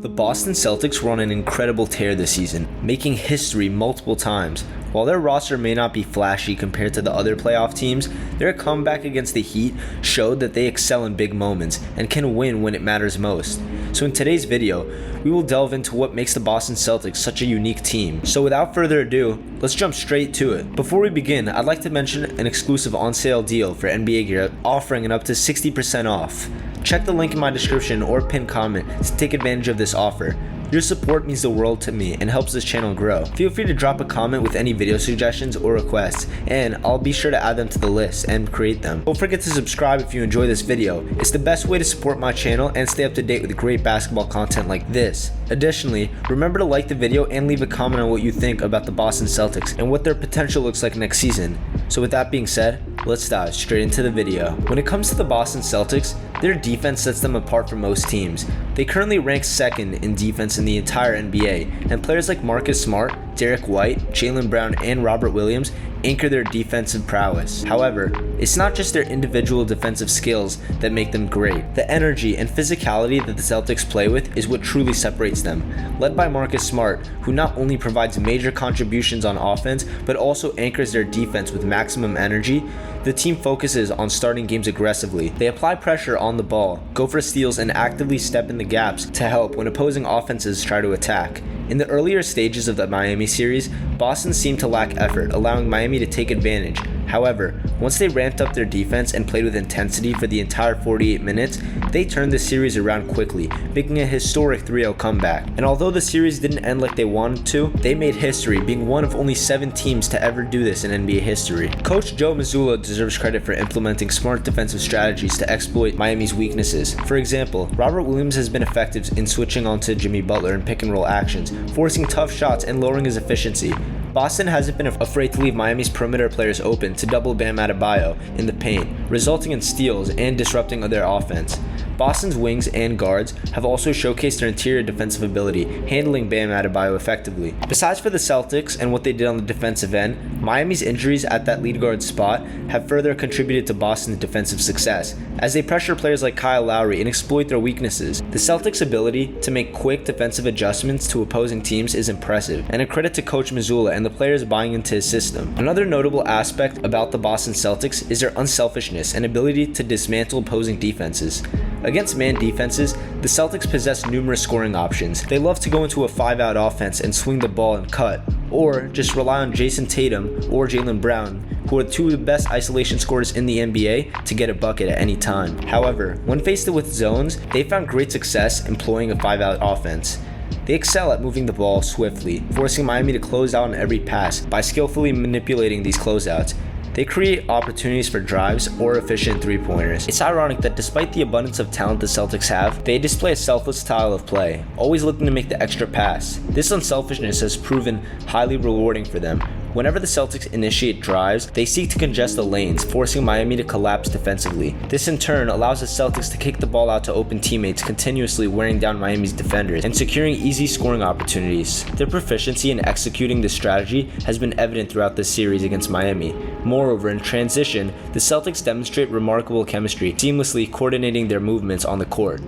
The Boston Celtics were on an incredible tear this season, making history multiple times. While their roster may not be flashy compared to the other playoff teams, their comeback against the Heat showed that they excel in big moments and can win when it matters most. So in today's video, we will delve into what makes the Boston Celtics such a unique team. So without further ado, let's jump straight to it. Before we begin, I'd like to mention an exclusive on-sale deal for NBA gear offering an up to 60% off. Check the link in my description or pinned comment to take advantage of this offer. Your support means the world to me and helps this channel grow. Feel free to drop a comment with any video suggestions or requests, and I'll be sure to add them to the list and create them. Don't forget to subscribe if you enjoy this video. It's the best way to support my channel and stay up to date with great basketball content like this. Additionally, remember to like the video and leave a comment on what you think about the Boston Celtics and what their potential looks like next season. So with that being said, let's dive straight into the video. When it comes to the Boston Celtics, their defense sets them apart from most teams. They currently rank second in defense in the entire NBA, and players like Marcus Smart, Derrick White, Jaylen Brown, and Robert Williams anchor their defensive prowess. However, it's not just their individual defensive skills that make them great. The energy and physicality that the Celtics play with is what truly separates them. Led by Marcus Smart, who not only provides major contributions on offense, but also anchors their defense with maximum energy, the team focuses on starting games aggressively. They apply pressure on the ball, go for steals, and actively step in the gaps to help when opposing offenses try to attack. In the earlier stages of the Miami series, Boston seemed to lack effort, allowing Miami to take advantage. However, once they ramped up their defense and played with intensity for the entire 48 minutes, they turned the series around quickly, making a historic 3-0 comeback. And although the series didn't end like they wanted to, they made history, being one of only 7 teams to ever do this in NBA history. Coach Joe Mazzulla deserves credit for implementing smart defensive strategies to exploit Miami's weaknesses. For example, Robert Williams has been effective in switching onto Jimmy Butler in pick-and-roll actions, forcing tough shots and lowering his efficiency. Boston hasn't been afraid to leave Miami's perimeter players open to double Bam Adebayo in the paint, resulting in steals and disrupting their offense. Boston's wings and guards have also showcased their interior defensive ability, handling Bam Adebayo effectively. Besides for the Celtics and what they did on the defensive end, Miami's injuries at that lead guard spot have further contributed to Boston's defensive success, as they pressure players like Kyle Lowry and exploit their weaknesses. The Celtics' ability to make quick defensive adjustments to opposing teams is impressive, and a credit to Coach Mazzulla and the players buying into his system. Another notable aspect about the Boston Celtics is their unselfishness and ability to dismantle opposing defenses. Against man defenses, the Celtics possess numerous scoring options. They love to go into a 5-out offense and swing the ball and cut, or just rely on Jayson Tatum or Jaylen Brown, who are 2 of the best isolation scorers in the NBA, to get a bucket at any time. However, when faced with zones, they found great success employing a 5-out offense. They excel at moving the ball swiftly, forcing Miami to close out on every pass by skillfully manipulating these closeouts. They create opportunities for drives or efficient three-pointers. It's ironic that despite the abundance of talent the Celtics have, they display a selfless style of play, always looking to make the extra pass. This unselfishness has proven highly rewarding for them. Whenever the Celtics initiate drives, they seek to congest the lanes, forcing Miami to collapse defensively. This in turn allows the Celtics to kick the ball out to open teammates, continuously wearing down Miami's defenders and securing easy scoring opportunities. Their proficiency in executing this strategy has been evident throughout this series against Miami. Moreover, in transition, the Celtics demonstrate remarkable chemistry, seamlessly coordinating their movements on the court.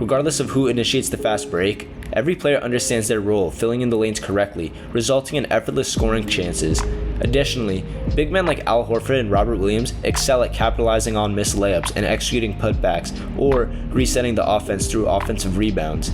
Regardless of who initiates the fast break, every player understands their role, filling in the lanes correctly, resulting in effortless scoring chances. Additionally, big men like Al Horford and Robert Williams excel at capitalizing on missed layups and executing putbacks, or resetting the offense through offensive rebounds.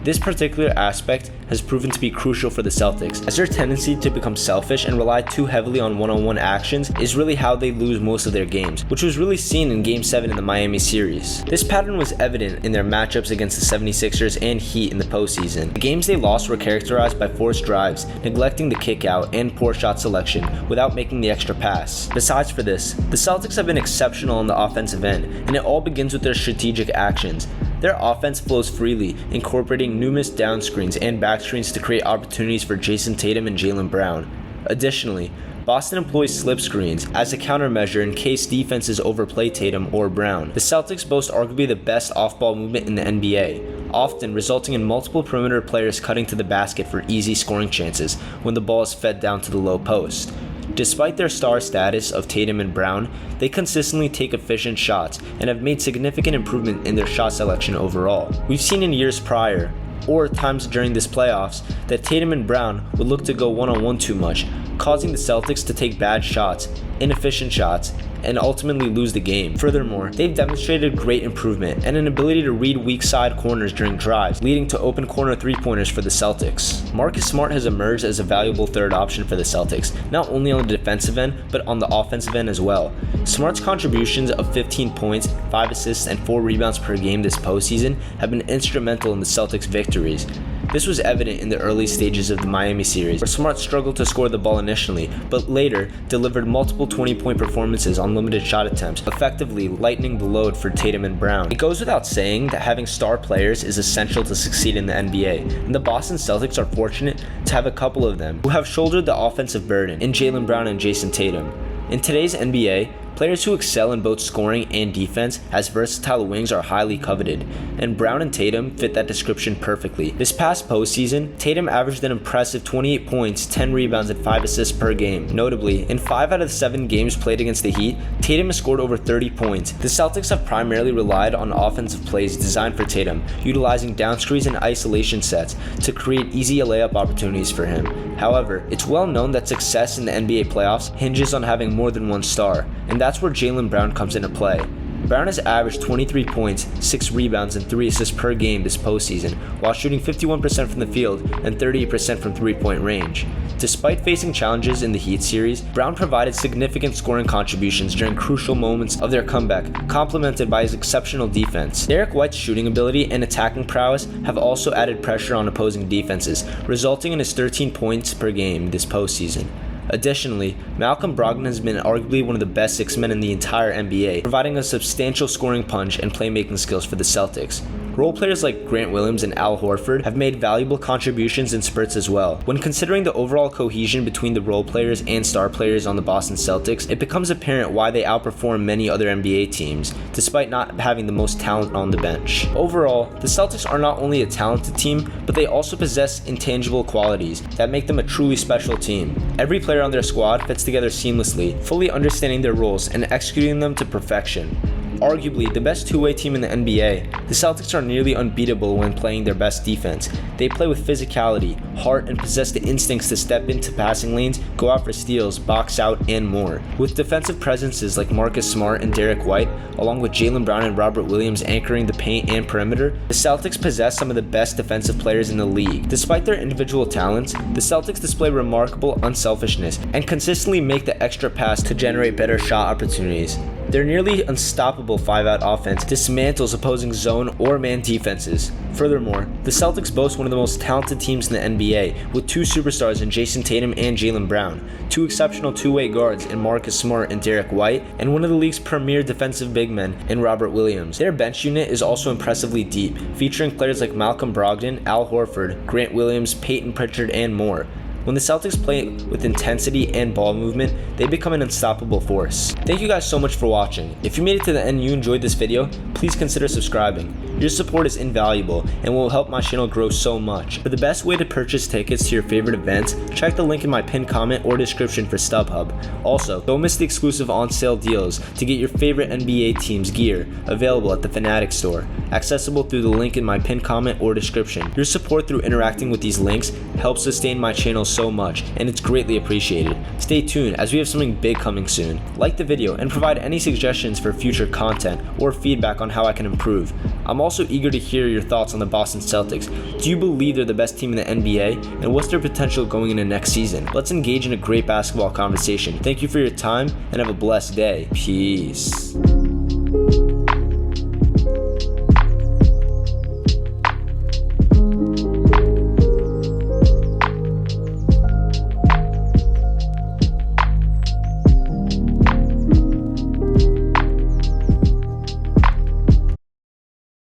This particular aspect has proven to be crucial for the Celtics, as their tendency to become selfish and rely too heavily on one-on-one actions is really how they lose most of their games, which was really seen in Game 7 in the Miami series. This pattern was evident in their matchups against the 76ers and Heat in the postseason. The games they lost were characterized by forced drives, neglecting the kick-out, and poor shot selection without making the extra pass. Besides for this, the Celtics have been exceptional on the offensive end, and it all begins with their strategic actions. Their offense flows freely, incorporating numerous down screens and back screens to create opportunities for Jayson Tatum and Jaylen Brown. Additionally, Boston employs slip screens as a countermeasure in case defenses overplay Tatum or Brown. The Celtics boast arguably the best off-ball movement in the NBA, often resulting in multiple perimeter players cutting to the basket for easy scoring chances when the ball is fed down to the low post. Despite their star status of Tatum and Brown, they consistently take efficient shots and have made significant improvement in their shot selection overall. We've seen in years prior or times during this playoffs that Tatum and Brown would look to go one-on-one too much, causing the Celtics to take bad shots, inefficient shots, and ultimately lose the game. Furthermore, they've demonstrated great improvement and an ability to read weak side corners during drives, leading to open corner three-pointers for the Celtics. Marcus Smart has emerged as a valuable third option for the Celtics, not only on the defensive end, but on the offensive end as well. Smart's contributions of 15 points, 5 assists, and 4 rebounds per game this postseason have been instrumental in the Celtics' victories. This was evident in the early stages of the Miami series, where Smart struggled to score the ball initially, but later delivered multiple 20-point performances on limited shot attempts, effectively lightening the load for Tatum and Brown. It goes without saying that having star players is essential to succeed in the NBA, and the Boston Celtics are fortunate to have a couple of them who have shouldered the offensive burden in Jaylen Brown and Jayson Tatum. In today's NBA, players who excel in both scoring and defense as versatile wings are highly coveted, and Brown and Tatum fit that description perfectly. This past postseason, Tatum averaged an impressive 28 points, 10 rebounds, and 5 assists per game. Notably, in 5 out of the 7 games played against the Heat, Tatum has scored over 30 points. The Celtics have primarily relied on offensive plays designed for Tatum, utilizing down screens and isolation sets to create easy layup opportunities for him. However, it's well known that success in the NBA playoffs hinges on having more than one star, and that's where Jaylen Brown comes into play. Brown has averaged 23 points, 6 rebounds, and 3 assists per game this postseason, while shooting 51% from the field and 38% from three-point range. Despite facing challenges in the Heat series, Brown provided significant scoring contributions during crucial moments of their comeback, complemented by his exceptional defense. Derrick White's shooting ability and attacking prowess have also added pressure on opposing defenses, resulting in his 13 points per game this postseason. Additionally, Malcolm Brogdon has been arguably one of the best 6 men in the entire NBA, providing a substantial scoring punch and playmaking skills for the Celtics. Role players like Grant Williams and Al Horford have made valuable contributions in spurts as well. When considering the overall cohesion between the role players and star players on the Boston Celtics, it becomes apparent why they outperform many other NBA teams, despite not having the most talent on the bench. Overall, the Celtics are not only a talented team, but they also possess intangible qualities that make them a truly special team. Every player on their squad fits together seamlessly, fully understanding their roles and executing them to perfection. Arguably the best two-way team in the NBA, the Celtics are nearly unbeatable when playing their best defense. They play with physicality, heart, and possess the instincts to step into passing lanes, go out for steals, box out, and more. With defensive presences like Marcus Smart and Derrick White, along with Jaylen Brown and Robert Williams anchoring the paint and perimeter, the Celtics possess some of the best defensive players in the league. Despite their individual talents, the Celtics display remarkable unselfishness and consistently make the extra pass to generate better shot opportunities. Their nearly unstoppable 5-out offense dismantles opposing zone or man defenses. Furthermore, the Celtics boast one of the most talented teams in the NBA, with 2 superstars in Jayson Tatum and Jaylen Brown, 2 exceptional two-way guards in Marcus Smart and Derrick White, and one of the league's premier defensive big men in Robert Williams. Their bench unit is also impressively deep, featuring players like Malcolm Brogdon, Al Horford, Grant Williams, Peyton Pritchard, and more. When the Celtics play with intensity and ball movement, they become an unstoppable force. Thank you guys so much for watching. If you made it to the end and you enjoyed this video, please consider subscribing. Your support is invaluable and will help my channel grow so much. For the best way to purchase tickets to your favorite events, check the link in my pinned comment or description for StubHub. Also, don't miss the exclusive on-sale deals to get your favorite NBA team's gear available at the Fanatic store, accessible through the link in my pinned comment or description. Your support through interacting with these links helps sustain my channel so much, and it's greatly appreciated. Stay tuned as we have something big coming soon. Like the video and provide any suggestions for future content or feedback on how I can improve. I'm also eager to hear your thoughts on the Boston Celtics. Do you believe they're the best team in the NBA? And what's their potential going into next season? Let's engage in a great basketball conversation. Thank you for your time and have a blessed day. Peace.